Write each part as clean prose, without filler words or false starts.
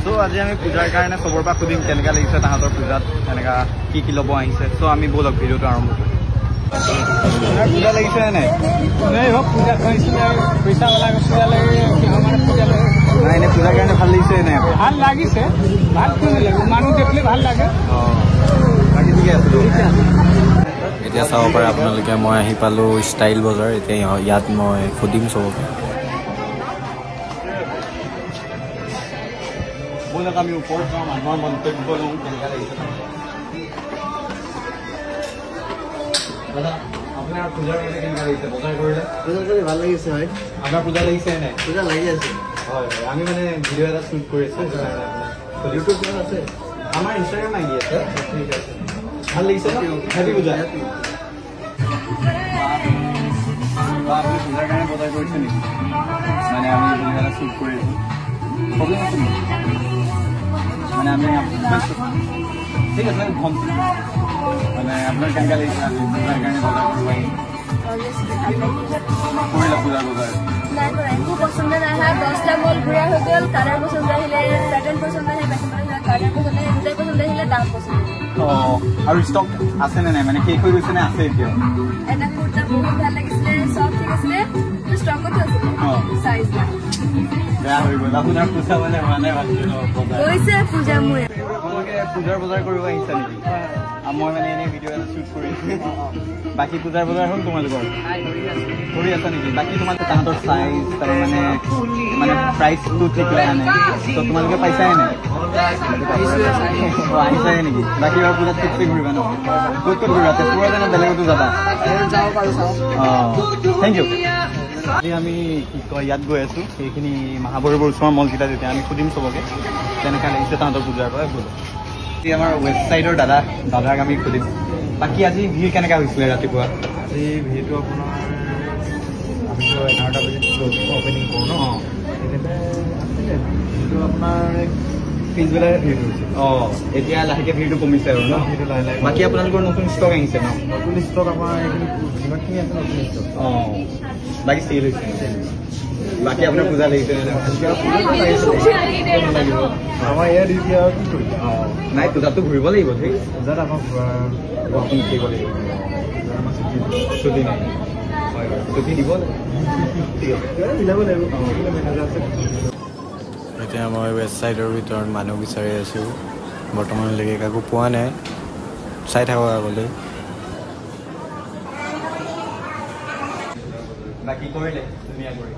so আজি আমি পূজাৰ কাৰণে সবৰ পৰা খুদিম কেনেকা লাগিছে তাহাঁতৰ পূজাত এনেকা কি ল'ব আহিছে সো আমি বলক ভিডিঅ'টো আৰম্ভ কৰিম পূজা লাগিছে নে পূজা পইচা পূজা লাগে নাই এনে পূজাৰ কাৰণে ভাল লাগিছে নে ভাল লাগিছে ভাল মানুহ দেখিলে ভাল লাগে বাকী ঠিকে আছে এতিয়া চাব পাৰে আপোনালোকে মই আহি পালোঁ ষ্টাইল বজাৰ এতিয়া ইয়াত মই সুধিম চবকে বলক আমি ওপৰত যাওঁ মানুহৰ মন্তব্য লওঁ কেনেকা লাগিছে দাদা আপোনাৰ পূজাৰ কাৰণে কেনেকা লাগিছে বজাৰ কৰিলে পূজা কৰি ভাল লাগিছে হয় আপোনাৰ পূজা লাগিছে নে পূজা লাগি আছে হয় আমি মানে ভিডিঅ' এটা শ্বুট কৰি আছোঁ ইউটিউব চেনেল আছে আমাৰ ইনষ্টাগ্ৰাম আহি আছে ঠিক আছে ভাল লাগিছে ন হেপী পূজা আপুনি পূজাৰ কাৰণে বজাৰ কৰিছে নেকি মানে আমি ভিডিঅ' এটা শ্বুট কৰি আছোঁ প্ৰব্লেম আছে নেকি মানে আমি ঠিক আছে কম মানে আপোনাৰ কেনেকুৱা লাগিছে আজি পূজাৰ কাৰণে বজাৰ কৰিব কৰিলে পূজাৰ বজাৰ একো পচন্দ নাহে 10টা মল ঘূৰা হৈ গ'ল কালাৰ পচন্দ আহিলে পেটাৰ্ণ পচন্দ আহিলে কালাৰ পচন্দ আহিলে দুটাই পচন্দ আহিলে দাম পচন্দ অঁ আৰু ষ্টক আছে নে নাই মানে শেষ হৈ গৈছে নে আছে এতিয়া এটা কুৰ্তা বহুত ভাল লাগিছিলে চব ঠিক আছিলে ষ্টকতো আছিলে চাইজ বেয়া হৈ গ'ল আপোনাৰ পূজা মানে গৈছে পূজা মোৰ আপোনালোকে পূজাৰ বজাৰ কৰিব আহিছা নেকি মই মানে এনেই ভিডিঅ' এটা শ্বুট কৰি বাকী পূজাৰ বজাৰ হ'ল তোমালোকৰ কৰি আছা নেকি বাকী তোমালোকে তাহাঁতৰ চাইজ তাৰ মানে প্ৰাইচটো ঠিক লৈ আনে ত' তোমালোকে পাইছাই নাই আহিছাই নেকি বাকী এবাৰ পূজাত ঠিকছে ঘূৰিবা ন ক'ত ঘূৰিবা তেজপুৰত নে বেলেগতো যাবা অঁ থেংক ইউ আজি আমি কি কয় ইয়াত গৈ আছোঁ সেইখিনি মহাভৈৰৱৰ ওচৰৰ মলকেইটা যেতিয়া আমি সুধিম চবকে কেনেকুৱা লাগিছে তাহাঁতৰ পূজাৰ পৰা বোলো এতিয়া আমাৰ ৱেবছাইটৰ দাদাক আমি সুধিম বাকী আজি ভিৰ কেনেকুৱা হৈছিলে ৰাতিপুৱা আজি ভিৰটো আপোনাৰ আমিতো 11টা বজাত অপেনিং কৰোঁ ন সেইটো আপোনাৰ পিছবেলাই ভিৰ হৈছে অঁ এতিয়া লাহেকৈ ভিৰটো কমিছে আৰু ন ভিৰটো লাহে লাহে বাকী আপোনালোকৰ নতুন ষ্টক আহিছে ন নতুন ষ্টক আমাৰ এইখিনি যিমানখিনি আছে নতুন ষ্টক অঁ বাকী চেল হৈছে বাকী আপোনাৰ পূজা লাগিছে আমাৰ ইয়াত এতিয়া আৰু কি কৰিম অঁ নাই পূজাটো ঘূৰিব লাগিব ঠিক পূজাত আমাক বৰষুণ থাকিব লাগিব আমাৰ ছুটি নাই হয় ছুটি দিব মিলাব লাগিব মেনেজাৰ আছে এতিয়া মই ৱেবছাইটৰ ভিতৰত মানুহ বিচাৰি আছোঁ বৰ্তমানলৈকে কাকো পোৱা নাই চাই থাকোঁ আগলৈ বাকী কৰিলে ধুনীয়া কৰি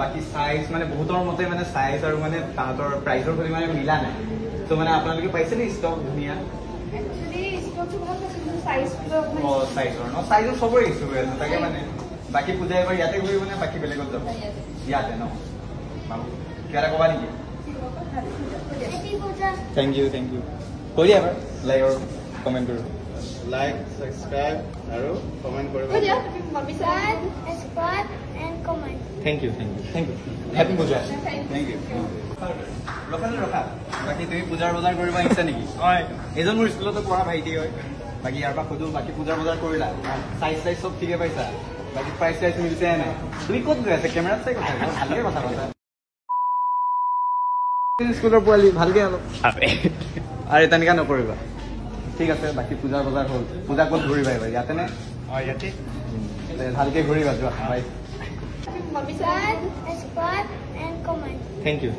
বাকী চাইজ মানে বহুতৰ মতে মানে চাইজ আৰু মানে তাহাঁতৰ প্ৰাইচৰ সৈতে মানে মিলা নাই ত' মানে আপোনালোকে পাইছে নে ষ্টক ধুনীয়া অঁ চাইজৰ ন চাইজৰ চবৰে ইছ্যু হৈ আছে তাকে মানে বাকী পূজা এবাৰ ইয়াতে ঘূৰিব নে বাকী বেলেগত যাব ইয়াতে ন কিবা এটা ক'বা নেকি থেংক ইউ কৈ দিয়া এবাৰ লাইক আৰু কমেণ্ট কৰোঁ লাইক ছাবস্ক্ৰাইব আৰু কমেণ্ট কৰিব থেংক ইউ হেপী পূজা থেংক ইউ ৰখা বাকী তুমি পূজাৰ বজাৰ কৰিব আহিছা নেকি হয় এজন মোৰ স্কুলতে পঢ়া ভাইটি হয় বাকী ইয়াৰ পৰা সুধো বাকী পূজাৰ বজাৰ কৰিলা চাইজ চব ঠিকে পাইছা বাকী প্ৰাইচ চাইজ মিলিছে নাই তুমি ক'ত গৈ আছা কেমেৰাত চাই কথা ভালকে কথা পাতা স্কুলৰ পোৱালি ভালকে অলপ আৰে তেনেকুৱা নকৰিবা ঠিক আছে বাকী পূজাৰ বজাৰ হ'ল পূজা ক'ত ঘূৰিবা এইবাৰ ইয়াতে নে হয় ইয়াতে ভালকে ঘূৰিবা যোৱা বাই থেংক ইউ